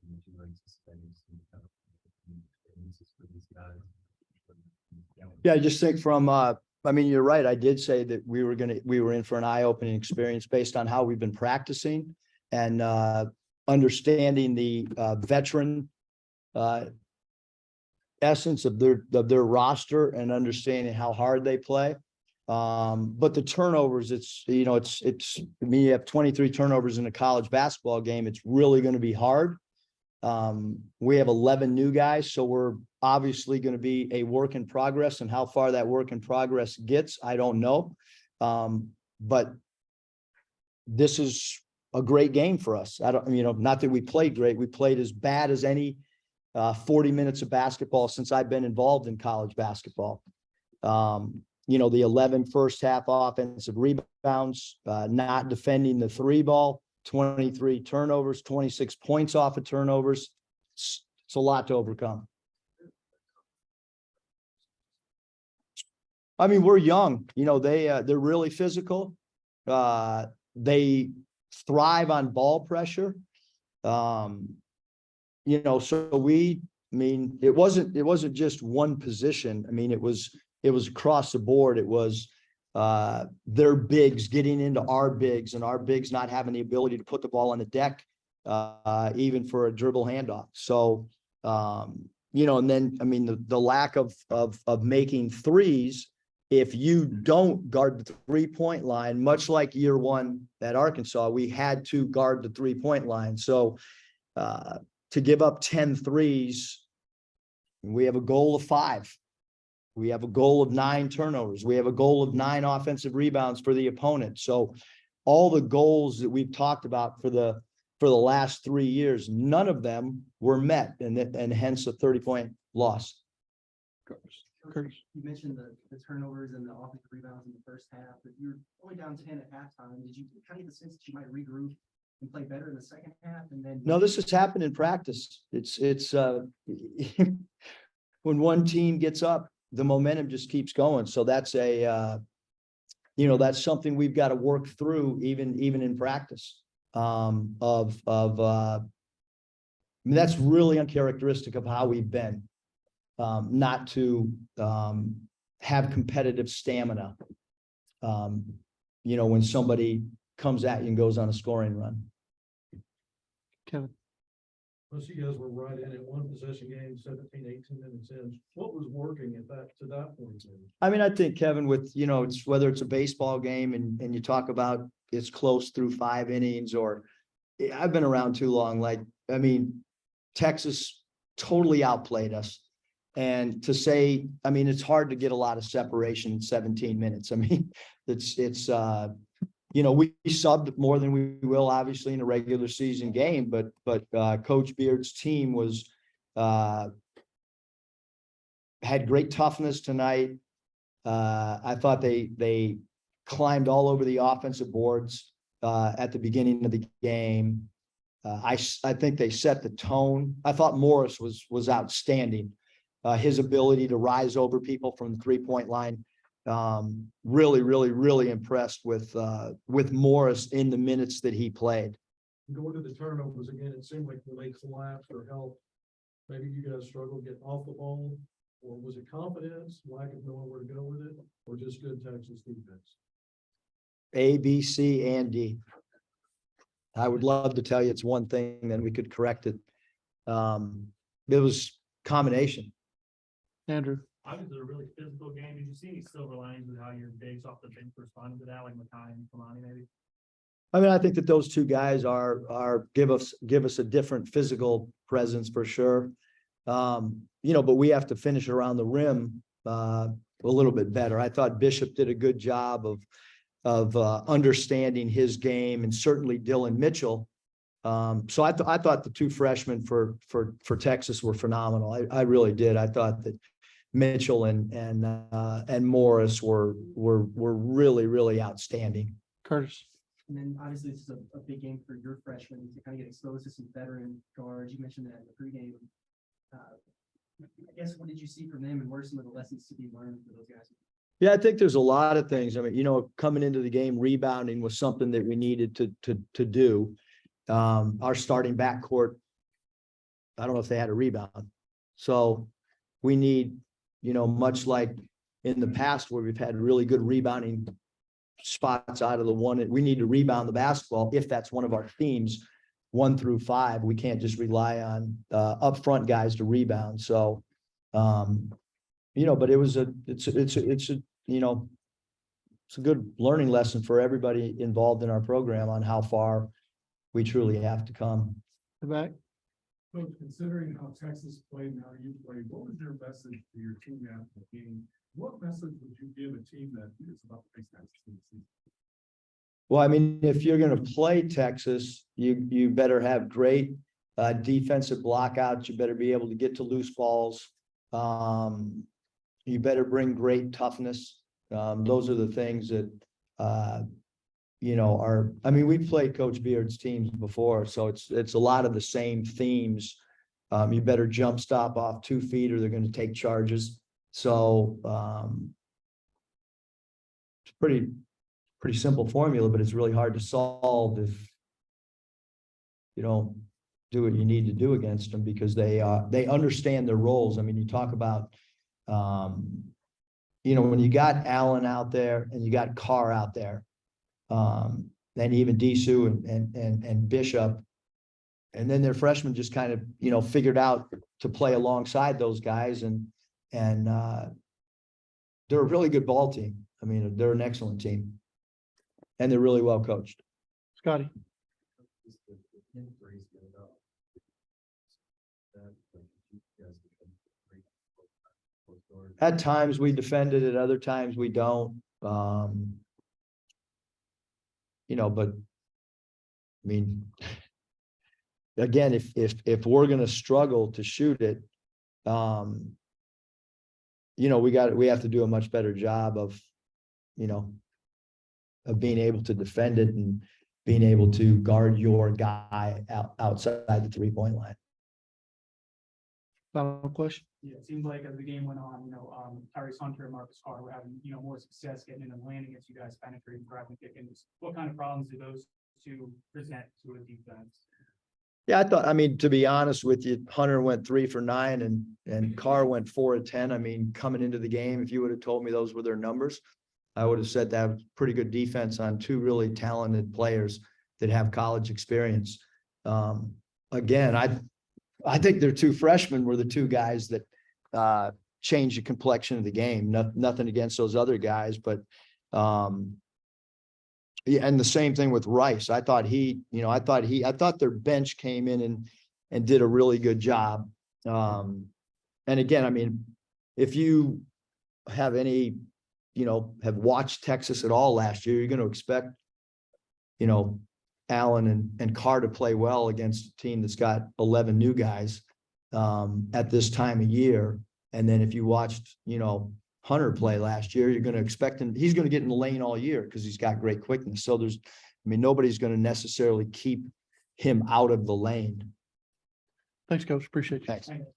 would you like to say some kind of experiences for these guys? Yeah, I just think from, I mean, you're right. I did say that we were in for an eye-opening experience based on how we've been practicing and understanding the veteran essence of their roster and understanding how hard they play. But the turnovers, it's, I mean, you have 23 turnovers in a college basketball game. It's really going to be hard. We have 11 new guys, so we're obviously going to be a work in progress, and how far that work in progress gets, I don't know. But this is a great game for us. I don't, not that we played great. We played as bad as any 40 minutes of basketball since I've been involved in college basketball. The 11 first half offensive rebounds, not defending the three ball, 23 turnovers, 26 points off of turnovers. It's a lot to overcome. I mean, we're young, they're really physical. They thrive on ball pressure. So it wasn't just one position. I mean, it was across the board. It was their bigs getting into our bigs, and our bigs not having the ability to put the ball on the deck, even for a dribble handoff. So, and then, I mean, the lack of making threes, if you don't guard the 3-point line, much like year one at Arkansas, we had to guard the 3-point line. So to give up 10 threes, we have a goal of 5. We have a goal of 9 turnovers. We have a goal of 9 offensive rebounds for the opponent. So all the goals that we've talked about for the last 3 years, none of them were met, and hence a 30-point loss. Curtis, you mentioned the turnovers and the offensive rebounds in the first half, but you're only down 10 at halftime. Did you kind of get the sense that you might regroup and play better in the second half? And then No, this has happened in practice. It's when one team gets up, the momentum just keeps going. So that's that's something we've got to work through even in practice. I mean, that's really uncharacteristic of how we've been. Not to have competitive stamina. When somebody comes at you and goes on a scoring run. Kevin. Most of you guys were right in at one possession game, 17, 18 minutes in. What was working to that point? I mean, I think, Kevin, with, it's whether it's a baseball game and you talk about it's close through 5 innings, or I've been around too long. Texas totally outplayed us. And to say, I mean, it's hard to get a lot of separation in 17 minutes. I mean, we subbed more than we will obviously in a regular season game, but Coach Beard's team had great toughness tonight. I thought they climbed all over the offensive boards at the beginning of the game. I think they set the tone. I thought Morris was outstanding. His ability to rise over people from the 3-point line. Really impressed with Morris in the minutes that he played. Going to the turnovers again, it seemed like when they collapsed or helped, maybe you guys struggled getting off the ball, or was it confidence, lack of knowing where to go with it, or just good Texas defense? A, B, C, and D. I would love to tell you it's one thing, then we could correct it. It was combination. Andrew. Obviously, a really physical game. Did you see any silver linings with how your bigs off the bench responded to that, like Makai and Kamani, maybe? I mean, I think that those two guys give us a different physical presence for sure. But we have to finish around the rim a little bit better. I thought Bishop did a good job of understanding his game, and certainly Dylan Mitchell. So I thought the 2 freshmen for Texas were phenomenal. I really did. I thought that Mitchell and Morris were really outstanding. Curtis. And then obviously this is a big game for your freshmen to kind of get exposed to some veteran guards. You mentioned that in the pregame. I guess, what did you see from them, and what are some of the lessons to be learned for those guys? Yeah, I think there's a lot of things. I mean, coming into the game, rebounding was something that we needed to do. Our starting backcourt I don't know if they had a rebound. So we need, much like in the past where we've had really good rebounding spots out of the one, we need to rebound the basketball if that's one of our themes, 1 through 5. We can't just rely on upfront guys to rebound. So, but it's a good learning lesson for everybody involved in our program on how far we truly have to come. The back. So considering how Texas played and how you played, what was your message to your team after the game? What message would you give a team that is about to face Texas in the season? Well, I mean, if you're going to play Texas, you better have great defensive blockouts. You better be able to get to loose balls. You better bring great toughness. Those are the things that, we've played Coach Beard's teams before, so it's a lot of the same themes. You better jump stop off 2 feet or they're going to take charges. So it's pretty simple formula, but it's really hard to solve if you don't do what you need to do against them, because they understand their roles. I mean, you talk about, when you got Allen out there and you got Carr out there, and even Disu and Bishop, and then their freshmen just kind of, figured out to play alongside those guys, and they're a really good ball team. I mean, they're an excellent team. And they're really well coached. Scotty. At times we defended it, other times we don't. But I mean, again, if we're going to struggle to shoot it, we have to do a much better job of being able to defend it and being able to guard your guy outside the 3-point line. Final question. Yeah, it seems like as the game went on, Tyrese Hunter and Marcus Carr were having, more success getting in the lane against you guys, penetrating, grabbing, kicking. What kind of problems do those two present to a defense? Yeah, to be honest with you, Hunter went 3 for 9 and Carr went 4 of 10. I mean, coming into the game, if you would have told me those were their numbers, I would have said that was pretty good defense on 2 really talented players that have college experience. Again, I think their 2 freshmen were the 2 guys that changed the complexion of the game. Nothing against those other guys, but yeah, and the same thing with Rice. I thought their bench came in and did a really good job. And again, I mean, if you have any, have watched Texas at all last year, you're going to expect, Allen and Carr to play well against a team that's got 11 new guys at this time of year. And then if you watched, Hunter play last year, you're going to expect him, he's going to get in the lane all year because he's got great quickness. So nobody's going to necessarily keep him out of the lane. Thanks, Coach. Appreciate you. Thanks. Thank you.